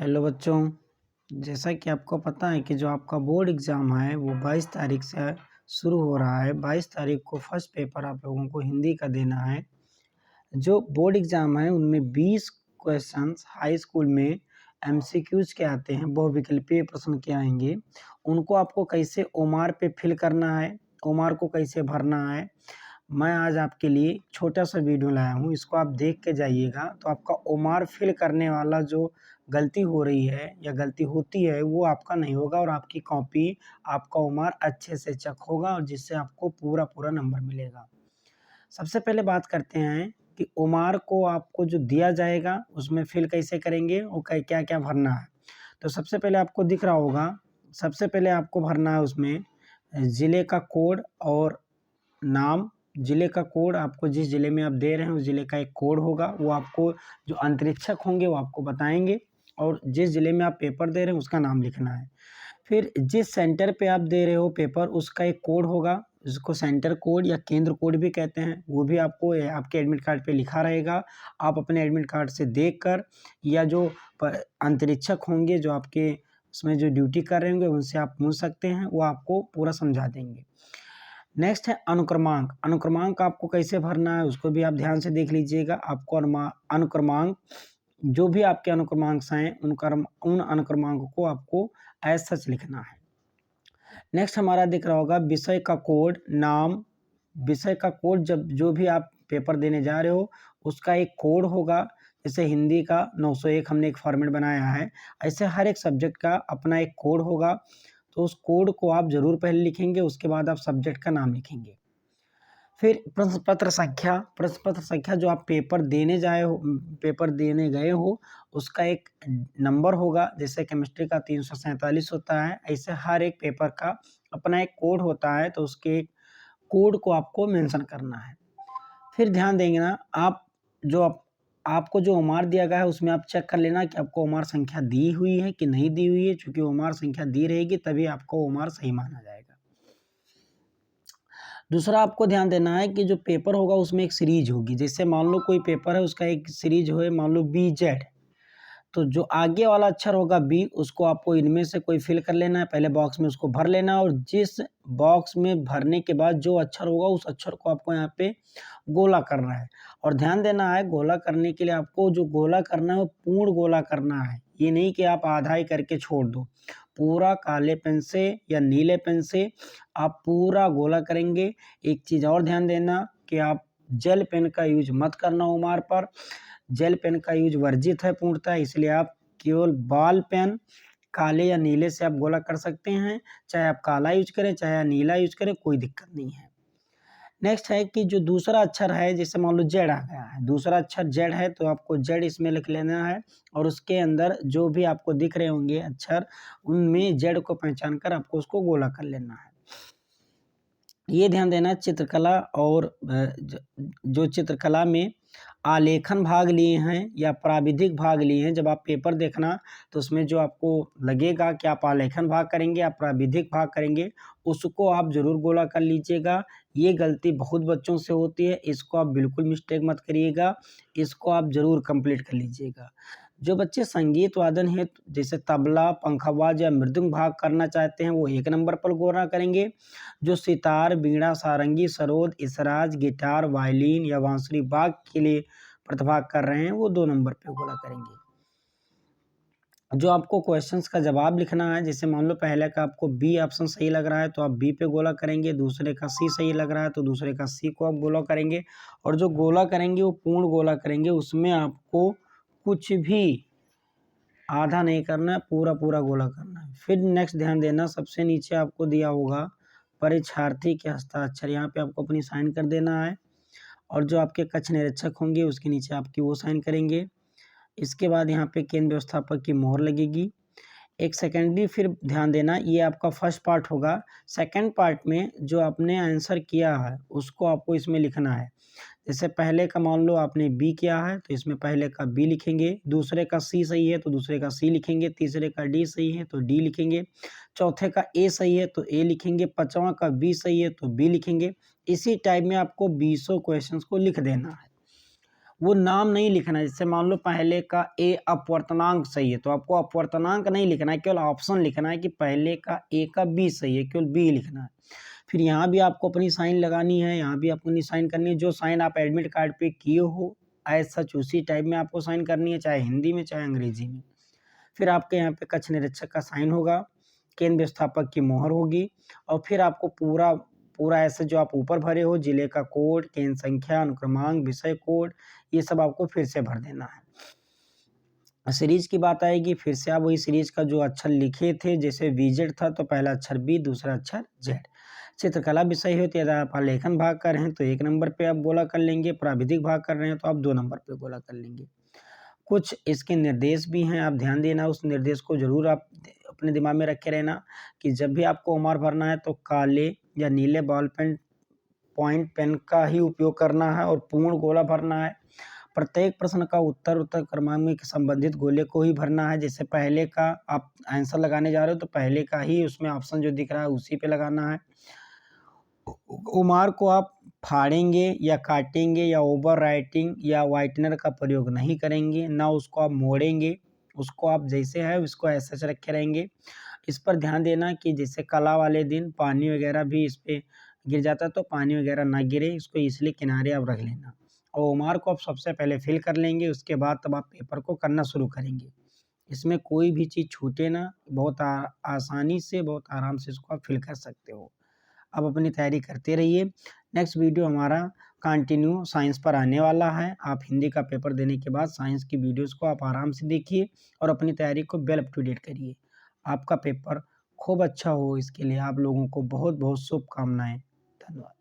Hello बच्चों, जैसा कि आपको पता है कि जो आपका बोर्ड एग्ज़ाम है वो 22 तारीख से शुरू हो रहा है। 22 तारीख को फर्स्ट पेपर आप लोगों को हिंदी का देना है। जो बोर्ड एग्ज़ाम है उनमें 20 क्वेश्चंस हाई स्कूल में एमसीक्यूज़ के आते हैं, बहुविकल्पीय प्रश्न के आएँगे। उनको आपको कैसे ओमार पे फिल करना है, ओमार को कैसे भरना है, मैं आज आपके लिए छोटा-सा वीडियो लाया हूँ। इसको आप देख के जाइएगा तो आपका ओमार फिल करने वाला जो गलती हो रही है या गलती होती है वो आपका नहीं होगा और आपकी कॉपी, आपका ओमार अच्छे से चेक होगा और जिससे आपको पूरा नंबर मिलेगा। सबसे पहले बात करते हैं कि ओमार को आपको जो दिया जाएगा उसमें फिल कैसे करेंगे और क्या-क्या भरना है। तो सबसे पहले आपको दिख रहा होगा, सबसे पहले आपको भरना है उसमें ज़िले का कोड और नाम। ज़िले का कोड आपको जिस ज़िले में आप दे रहे हैं उस ज़िले का एक कोड होगा, वो आपको जो अंतरीक्षक होंगे वो आपको बताएँगे और जिस ज़िले में आप पेपर दे रहे हैं उसका नाम लिखना है। फिर जिस सेंटर पे आप दे रहे हो पेपर उसका एक कोड होगा, जिसको सेंटर कोड या केंद्र कोड भी कहते हैं, वो भी आपको आपके एडमिट कार्ड पे लिखा रहेगा। आप अपने एडमिट कार्ड से देखकर या जो अंतरीक्षक होंगे जो आपके उसमें जो ड्यूटी कर रहे होंगे उनसे आप पूछ सकते हैं, वो आपको पूरा समझा देंगे। नेक्स्ट है अनुक्रमांक। अनुक्रमांक आपको कैसे भरना है उसको भी आप ध्यान से देख लीजिएगा। आपको अनुक्रमांक जो भी आपके अनुक्रमांक हैं उन अनुक्रमांकों को आपको एज सच लिखना है। नेक्स्ट हमारा दिख रहा होगा विषय का कोड, नाम। विषय का कोड जब जो भी आप पेपर देने जा रहे हो उसका एक कोड होगा। जैसे हिंदी का 901 हमने एक फॉर्मेट बनाया है, ऐसे हर एक सब्जेक्ट का अपना एक कोड होगा। तो उस कोड को आप ज़रूर पहले लिखेंगे, उसके बाद आप सब्जेक्ट का नाम लिखेंगे। फिर प्रश्न पत्र संख्या जो आप पेपर देने गए हो उसका एक नंबर होगा। जैसे केमिस्ट्री का 347 होता है, ऐसे हर एक पेपर का अपना एक कोड होता है, तो उसके कोड को आपको मेंशन करना है। फिर ध्यान देंगे ना आपको जो ओमार दिया गया है उसमें आप चेक कर लेना कि आपको ओमार संख्या दी हुई है कि नहीं दी हुई है। चूँकि ओमार संख्या दी रहेगी तभी आपको ओमार सही माना जाएगा। दूसरा आपको ध्यान देना है कि जो पेपर होगा उसमें एक सीरीज होगी। जैसे मान लो कोई पेपर है उसका एक सीरीज हो, मान लो BZ, तो जो आगे वाला अक्षर होगा B उसको आपको इनमें से कोई फिल कर लेना है, पहले बॉक्स में उसको भर लेना है और जिस बॉक्स में भरने के बाद जो अक्षर होगा उस अक्षर को आपको यहाँ पे गोला करना है। और ध्यान देना है गोला करने के लिए आपको जो गोला करना है वो पूर्ण गोला करना है, ये नहीं कि आप आधा ही करके छोड़ दो। पूरा काले पेन से या नीले पेन से आप पूरा गोला करेंगे। एक चीज़ और ध्यान देना कि आप जेल पेन का यूज मत करना ओमार पर। जेल पेन का यूज वर्जित है पूर्णतः, इसलिए आप केवल बॉल पेन काले या नीले से आप गोला कर सकते हैं। चाहे आप काला यूज करें चाहे नीला यूज करें, कोई दिक्कत नहीं है। नेक्स्ट है कि जो दूसरा अक्षर है, जैसे मान लो जेड आ गया है, दूसरा अक्षर जेड है तो आपको जेड इसमें लिख लेना है और उसके अंदर जो भी आपको दिख रहे होंगे अक्षर उनमें जेड को पहचान कर आपको उसको गोला कर लेना है। ये ध्यान देना चित्रकला और जो चित्रकला में आलेखन भाग लिए हैं या प्राविधिक भाग लिए हैं, जब आप पेपर देखना तो उसमें जो आपको लगेगा कि आप आलेखन भाग करेंगे या प्राविधिक भाग करेंगे उसको आप ज़रूर गोला कर लीजिएगा। ये गलती बहुत बच्चों से होती है, इसको आप बिल्कुल मिस्टेक मत करिएगा, इसको आप ज़रूर कंप्लीट कर लीजिएगा। जो बच्चे संगीत वादन है जैसे तबला, पंखाबाज या मृदंग भाग करना चाहते हैं वो 1 नंबर पर गोला करेंगे। जो सितार, बीड़ा, सारंगी, सरोद, इसराज, गिटार, वायलिन या बांसुरी भाग के लिए प्रतिभाग कर रहे हैं वो 2 नंबर पे गोला करेंगे। जो आपको क्वेश्चंस का जवाब लिखना है, जैसे मान लो पहले का आपको बी ऑप्शन सही लग रहा है तो आप बी पे गोला करेंगे, दूसरे का सी सही लग रहा है तो दूसरे का सी को आप गोला करेंगे और जो गोला करेंगे वो पूर्ण गोला करेंगे, उसमें आपको कुछ भी आधा नहीं करना है, पूरा गोला करना है। फिर नेक्स्ट ध्यान देना, सबसे नीचे आपको दिया होगा परीक्षार्थी के हस्ताक्षर, यहाँ पे आपको अपनी साइन कर देना है और जो आपके कक्ष निरीक्षक होंगे उसके नीचे आपकी वो साइन करेंगे। इसके बाद यहाँ पे केंद्र व्यवस्थापक की मोहर लगेगी। एक सेकेंडरी फिर ध्यान देना, ये आपका फर्स्ट पार्ट होगा। सेकंड पार्ट में जो आपने आंसर किया है उसको आपको इसमें लिखना है। जैसे पहले का मान लो आपने बी किया है तो इसमें पहले का बी लिखेंगे, दूसरे का सी सही है तो दूसरे का सी लिखेंगे, तीसरे का डी सही है तो डी लिखेंगे, चौथे का ए सही है तो ए लिखेंगे, पांचवा का बी सही है तो बी लिखेंगे। इसी टाइप में आपको 20 क्वेश्चंस को लिख देना है। वो नाम नहीं लिखना है। जैसे मान लो पहले का ए अपवर्तनांक सही है तो आपको अपवर्तनांक नहीं लिखना है, केवल ऑप्शन लिखना है कि पहले का ए का बी सही है, केवल बी लिखना है। फिर यहाँ भी आपको अपनी साइन लगानी है, यहाँ भी आपको अपनी साइन करनी है। जो साइन आप एडमिट कार्ड पे किए हो एज सच उसी टाइप में आपको साइन करनी है, चाहे हिंदी में चाहे अंग्रेजी में। फिर आपके यहाँ पे कक्ष निरीक्षक का साइन होगा, केंद्र व्यवस्थापक की मोहर होगी और फिर आपको पूरा ऐसे जो आप ऊपर भरे हो जिले का कोड, केंद्र संख्या, अनुक्रमांक, विषय कोड, ये सब आपको फिर से भर देना है। सीरीज की बात आएगी, फिर से आप वही सीरीज का जो अक्षर लिखे थे, जैसे VZ था तो पहला अक्षर B, दूसरा अक्षर Z। चित्रकला विषय हो तो यदि आप आलेखन भाग कर रहे हैं तो 1 नंबर पे आप गोला कर लेंगे, प्राविधिक भाग कर रहे हैं तो आप 2 नंबर पे गोला कर लेंगे। कुछ इसके निर्देश भी हैं, आप ध्यान देना, उस निर्देश को जरूर आप अपने दिमाग में रखे रहना कि जब भी आपको ओमार भरना है तो काले या नीले बॉल पेन पॉइंट पेन का ही उपयोग करना है और पूर्ण गोला भरना है। प्रत्येक प्रश्न का उत्तर क्रमांक में संबंधित गोले को ही भरना है। जैसे पहले का आप आंसर लगाने जा रहे हो तो पहले का ही उसमें ऑप्शन जो दिख रहा है उसी पे लगाना है। उमार को आप फाड़ेंगे या काटेंगे या ओवर राइटिंग या वाइटनर का प्रयोग नहीं करेंगे, ना उसको आप मोड़ेंगे, उसको आप जैसे है उसको ऐसे रखे रहेंगे। इस पर ध्यान देना कि जैसे कला वाले दिन पानी वगैरह भी इस पे गिर जाता है तो पानी वगैरह ना गिरे, इसको इसलिए किनारे आप रख लेना। और उमार को आप सबसे पहले फिल कर लेंगे, उसके बाद तब आप पेपर को करना शुरू करेंगे। इसमें कोई भी चीज़ छूटे ना, बहुत आसानी से बहुत आराम से इसको आप फिल कर सकते हो। आप अपनी तैयारी करते रहिए। नेक्स्ट वीडियो हमारा कंटिन्यू साइंस पर आने वाला है। आप हिंदी का पेपर देने के बाद साइंस की वीडियोस को आप आराम से देखिए और अपनी तैयारी को वेल अप टू डेट करिए। आपका पेपर खूब अच्छा हो, इसके लिए आप लोगों को बहुत बहुत शुभकामनाएं। धन्यवाद।